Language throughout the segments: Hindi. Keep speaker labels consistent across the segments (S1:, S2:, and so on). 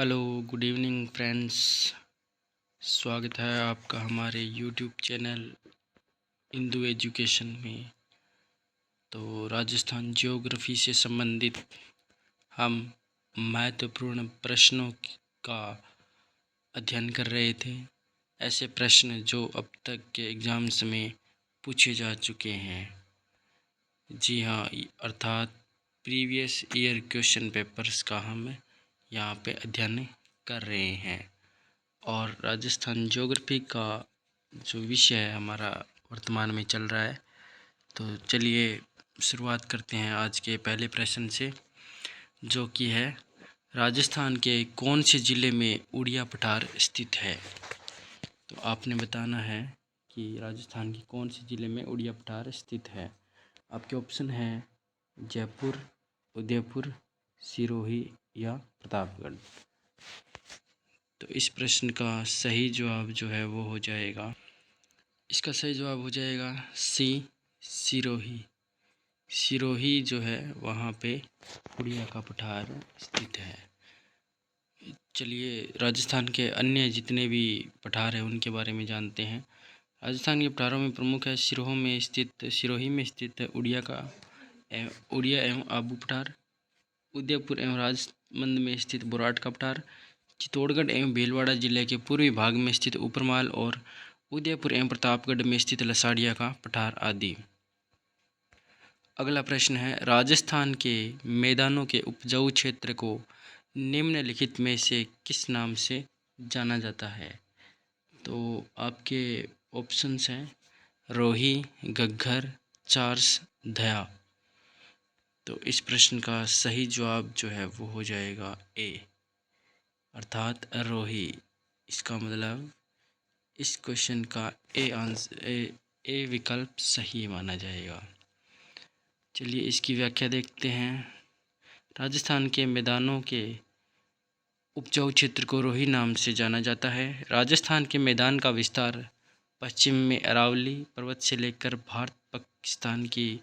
S1: Hello, good evening friends. स्वागत है आपका हमारे यूट्यूब चैनल हिंदू एजुकेशन में। तो राजस्थान ज्योग्राफी से संबंधित हम महत्वपूर्ण प्रश्नों का अध्ययन कर रहे थे। ऐसे प्रश्न जो अब तक के एग्ज़ाम्स में पूछे जा चुके हैं। जी हाँ, अर्थात प्रीवियस ईयर क्वेश्चन पेपर्स का हम यहाँ पे अध्ययन कर रहे हैं। और राजस्थान ज्योग्राफी का जो विषय है हमारा वर्तमान में चल रहा है। तो चलिए शुरुआत करते हैं आज के पहले प्रश्न से, जो कि है राजस्थान के कौन से ज़िले में उड़िया पठार स्थित है। तो आपने बताना है कि राजस्थान के कौन से ज़िले में उड़िया पठार स्थित है। आपके ऑप्शन हैं जयपुर, उदयपुर, सिरोही या प्रतापगढ़। तो इस प्रश्न का सही जवाब जो है वो हो जाएगा, इसका सही जवाब हो जाएगा सी, सिरोही। सिरोही जो है वहाँ पे उड़िया का पठार स्थित है। चलिए राजस्थान के अन्य जितने भी पठार हैं उनके बारे में जानते हैं। राजस्थान के पठारों में प्रमुख है सिरोही में स्थित उड़िया एवं आबू पठार, उदयपुर एवं राजमंद में स्थित बोराट का पठार, चित्तौड़गढ़ एवं भीलवाड़ा जिले के पूर्वी भाग में स्थित ऊपरमाल और उदयपुर एवं प्रतापगढ़ में स्थित लसाड़िया का पठार आदि। अगला प्रश्न है राजस्थान के मैदानों के उपजाऊ क्षेत्र को निम्नलिखित में से किस नाम से जाना जाता है। तो आपके ऑप्शंस हैं रोही, घग्गर, चार्स, धया। तो इस प्रश्न का सही जवाब जो है वो हो जाएगा ए, अर्थात रोही। इसका मतलब इस क्वेश्चन का ए विकल्प सही माना जाएगा। चलिए इसकी व्याख्या देखते हैं। राजस्थान के मैदानों के उपजाऊ क्षेत्र को रोही नाम से जाना जाता है। राजस्थान के मैदान का विस्तार पश्चिम में अरावली पर्वत से लेकर भारत पाकिस्तान की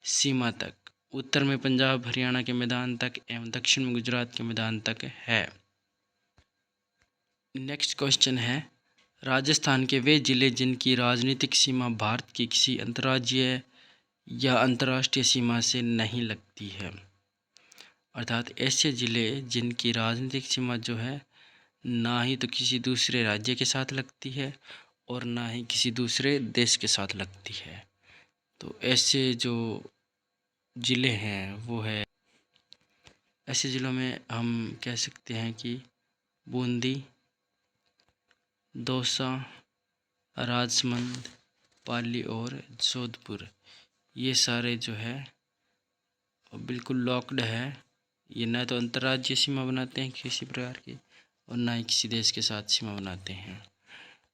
S1: सीमा तक, उत्तर में पंजाब हरियाणा के मैदान तक एवं दक्षिण में गुजरात के मैदान तक है। नेक्स्ट क्वेश्चन है राजस्थान के वे जिले जिनकी राजनीतिक सीमा भारत की किसी अंतर्राज्यीय या अंतर्राष्ट्रीय सीमा से नहीं लगती है। अर्थात ऐसे ज़िले जिनकी राजनीतिक सीमा जो है ना ही तो किसी दूसरे राज्य के साथ लगती है और ना ही किसी दूसरे देश के साथ लगती है। तो ऐसे जो ज़िले हैं वो है, ऐसे ज़िलों में हम कह सकते हैं कि बूंदी, दौसा, राजसमंद, पाली और जोधपुर। ये सारे जो है बिल्कुल लॉक्ड है। ये ना तो अंतर्राज्यीय सीमा बनाते हैं किसी प्रकार की और ना ही किसी देश के साथ सीमा बनाते हैं।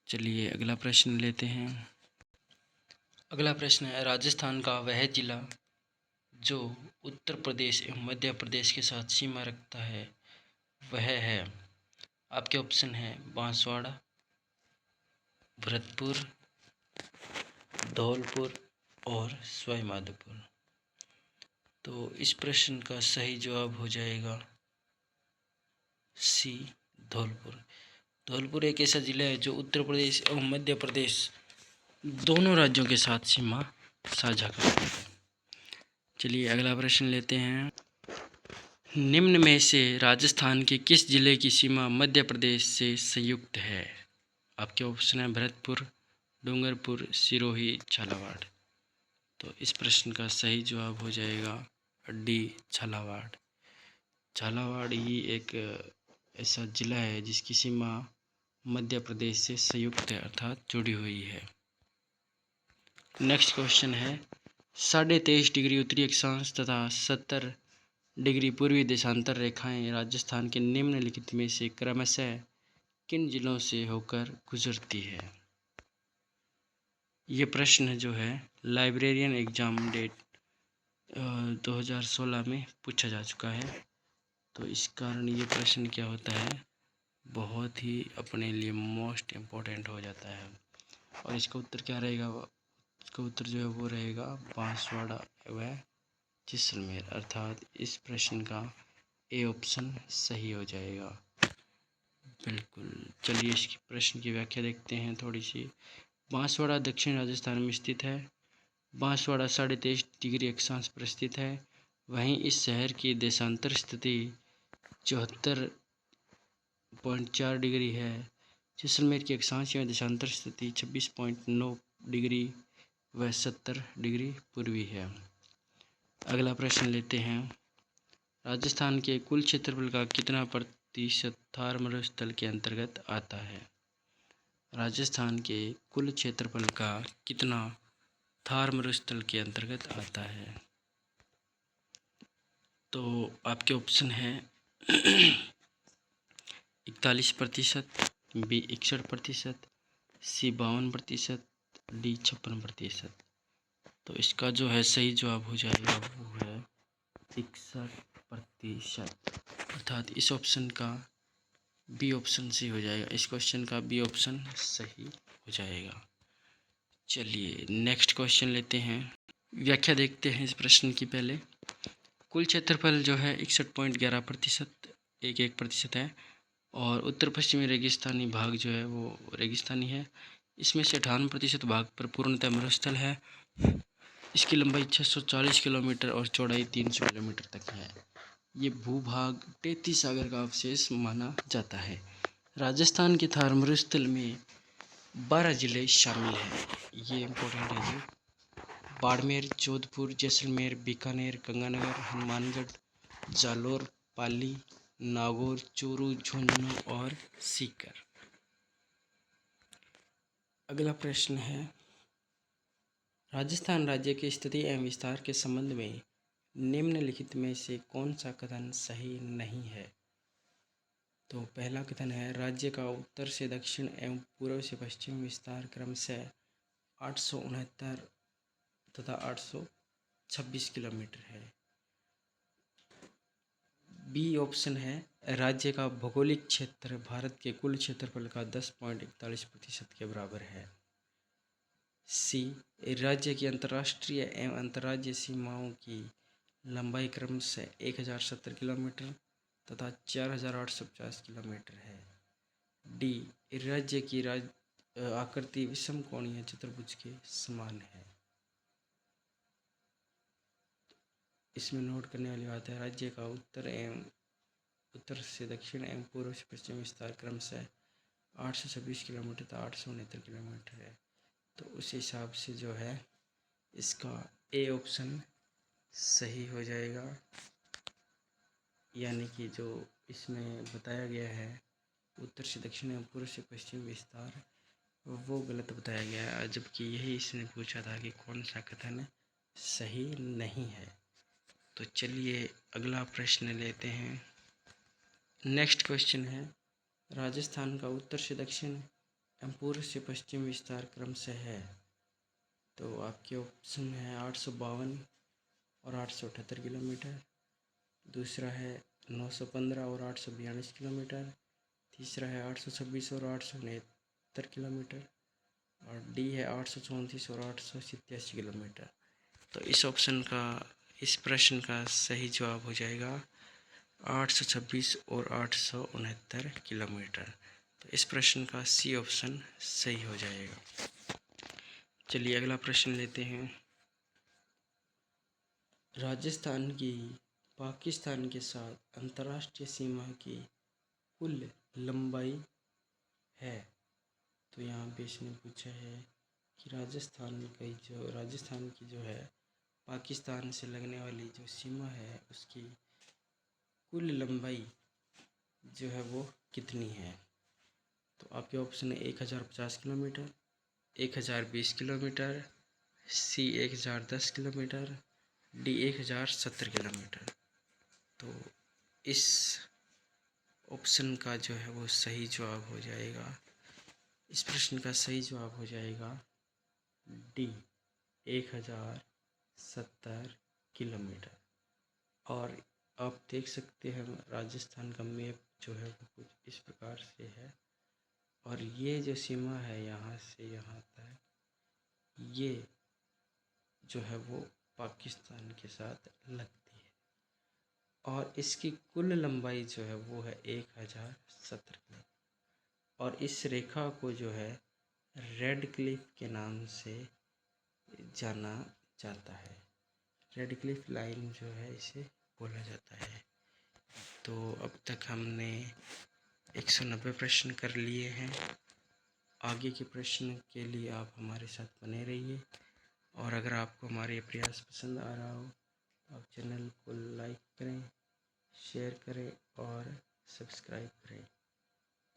S1: चलिए अगला प्रश्न लेते हैं। अगला प्रश्न है राजस्थान का वह जिला जो उत्तर प्रदेश एवं मध्य प्रदेश के साथ सीमा रखता है वह है। आपके ऑप्शन है बांसवाड़ा, भरतपुर, धौलपुर और सवाई माधोपुर। तो इस प्रश्न का सही जवाब हो जाएगा सी, धौलपुर। धौलपुर एक ऐसा जिला है जो उत्तर प्रदेश एवं मध्य प्रदेश दोनों राज्यों के साथ सीमा साझा करता है। चलिए अगला प्रश्न लेते हैं। निम्न में से राजस्थान के किस जिले की सीमा मध्य प्रदेश से संयुक्त है। आपके ऑप्शन है भरतपुर, डूंगरपुर, सिरोही, झालावाड़। तो इस प्रश्न का सही जवाब हो जाएगा डी, झालावाड़। झालावाड़ ही एक ऐसा जिला है जिसकी सीमा मध्य प्रदेश से संयुक्त है अर्थात जुड़ी हुई है। नेक्स्ट क्वेश्चन है 23.5 डिग्री उत्तरी अक्षांश तथा 70 डिग्री पूर्वी देशांतर रेखाएं राजस्थान के निम्नलिखित में से क्रमशः किन जिलों से होकर गुजरती है। ये प्रश्न जो है लाइब्रेरियन एग्जाम डेट 2016 में पूछा जा चुका है। तो इस कारण ये प्रश्न क्या होता है, बहुत ही अपने लिए मोस्ट इम्पोर्टेंट हो जाता है। और इसका उत्तर क्या रहेगा, इसका उत्तर जो है वो रहेगा बांसवाड़ा व जैसलमेर। अर्थात इस प्रश्न का ए ऑप्शन सही हो जाएगा। बिल्कुल। चलिए इसकी प्रश्न की व्याख्या देखते हैं थोड़ी सी। बांसवाड़ा दक्षिण राजस्थान में स्थित है। बांसवाड़ा 23.5 डिग्री अक्षांश पर स्थित है। वहीं इस शहर की देशांतर स्थिति 74.4 डिग्री है। जैसलमेर की अक्षांश एवं देशांतर स्थिति 26.9 डिग्री व 70 डिग्री पूर्वी है। अगला प्रश्न लेते हैं। राजस्थान के कुल क्षेत्रफल का कितना प्रतिशत थार मरुस्थल के अंतर्गत आता है? राजस्थान के कुल क्षेत्रफल का कितना थार मरुस्थल के अंतर्गत आता है? तो आपके ऑप्शन है 41%, बी 61%, सी 52%, डी 56%। तो इसका जो है सही जवाब हो जाएगा वो है 61%, अर्थात इस ऑप्शन का बी ऑप्शन सही हो जाएगा। इस क्वेश्चन का बी ऑप्शन सही हो जाएगा। चलिए नेक्स्ट क्वेश्चन लेते हैं। व्याख्या देखते हैं इस प्रश्न की। पहले कुल क्षेत्रफल जो है 61.11%, 1% है और उत्तर पश्चिमी रेगिस्तानी भाग जो है वो रेगिस्तानी है। इसमें से 58% भाग पर पूर्णतः मरुस्थल है। इसकी लंबाई 640 किलोमीटर और चौड़ाई 300 किलोमीटर तक है। ये भूभाग 33 सागर का अवशेष माना जाता है। राजस्थान के थार मरुस्थल में 12 जिले शामिल हैं। ये इम्पोर्टेंट है जी। बाड़मेर, जोधपुर, जैसलमेर, बीकानेर, गंगानगर, हनुमानगढ़, जालोर, पाली, नागौर, चूरू, झुंझुनू और सीकर। अगला प्रश्न है। राजस्थान राज्य की स्थिति एवं विस्तार के संबंध में निम्नलिखित में से कौन सा कथन सही नहीं है? तो पहला कथन है राज्य का उत्तर से दक्षिण एवं पूर्व से पश्चिम विस्तार क्रमशः 869 तथा 826 किलोमीटर है। बी ऑप्शन है राज्य का भौगोलिक क्षेत्र भारत के कुल क्षेत्रफल का 10.41% के बराबर है। सी राज्य की अंतर्राष्ट्रीय एवं अंतर्राज्यीय सीमाओं की लंबाई क्रमशः 1070 किलोमीटर तथा 4850 किलोमीटर है। डी राज्य की आकृति विषम कोणीय चतुर्भुज के समान है। इसमें नोट करने वाली बात है राज्य का उत्तर से दक्षिण एवं पूर्व से पश्चिम विस्तार क्रमशः 826 किलोमीटर तथा 869 किलोमीटर है। तो उस हिसाब से जो है इसका ए ऑप्शन सही हो जाएगा, यानी कि जो इसमें बताया गया है उत्तर से दक्षिण एवं पूर्व से पश्चिम विस्तार वो गलत बताया गया है, जबकि यही इसने पूछा था कि कौन सा कथन सही नहीं है। तो चलिए अगला प्रश्न लेते हैं। नेक्स्ट क्वेश्चन है राजस्थान का उत्तर से दक्षिण एवं पूर्व से पश्चिम विस्तार क्रमशः है। तो आपके ऑप्शन है 852 और 878 किलोमीटर, दूसरा है 915 और 842 किलोमीटर, तीसरा है 826 और 869 किलोमीटर और डी है 834 और 887 किलोमीटर। तो इस प्रश्न का सही जवाब हो जाएगा 826 और 869 किलोमीटर। तो इस प्रश्न का सी ऑप्शन सही हो जाएगा। चलिए अगला प्रश्न लेते हैं। राजस्थान की पाकिस्तान के साथ अंतर्राष्ट्रीय सीमा की कुल लंबाई है। तो यहाँ पे इसने पूछा है कि राजस्थान की जो है पाकिस्तान से लगने वाली जो सीमा है उसकी कुल लंबाई जो है वो कितनी है। तो आपके ऑप्शन है 1050 किलोमीटर, 1020 किलोमीटर, सी 1010 किलोमीटर, डी 1070 किलोमीटर। तो इस ऑप्शन का जो है वो सही जवाब हो जाएगा, इस प्रश्न का सही जवाब हो जाएगा डी 1070 किलोमीटर। और आप देख सकते हैं राजस्थान का मैप जो है वो कुछ इस प्रकार से है और ये जो सीमा है यहाँ से यहाँ तक ये जो है वो पाकिस्तान के साथ लगती है और इसकी कुल लंबाई जो है वो है 1070 किलोमीटर। और इस रेखा को जो है रेड क्लिफ के नाम से जाना जाता है। रेड क्लिफ लाइन जो है इसे बोला जाता है। तो अब तक हमने 190 प्रश्न कर लिए हैं। आगे के प्रश्न के लिए आप हमारे साथ बने रहिए, और अगर आपको हमारे ये प्रयास पसंद आ रहा हो तो आप चैनल को लाइक करें, शेयर करें और सब्सक्राइब करें।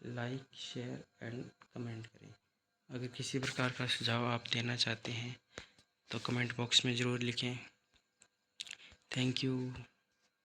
S1: लाइक, शेयर एंड कमेंट करें। अगर किसी प्रकार का सुझाव आप देना चाहते हैं तो कमेंट बॉक्स में ज़रूर लिखें। Thank you.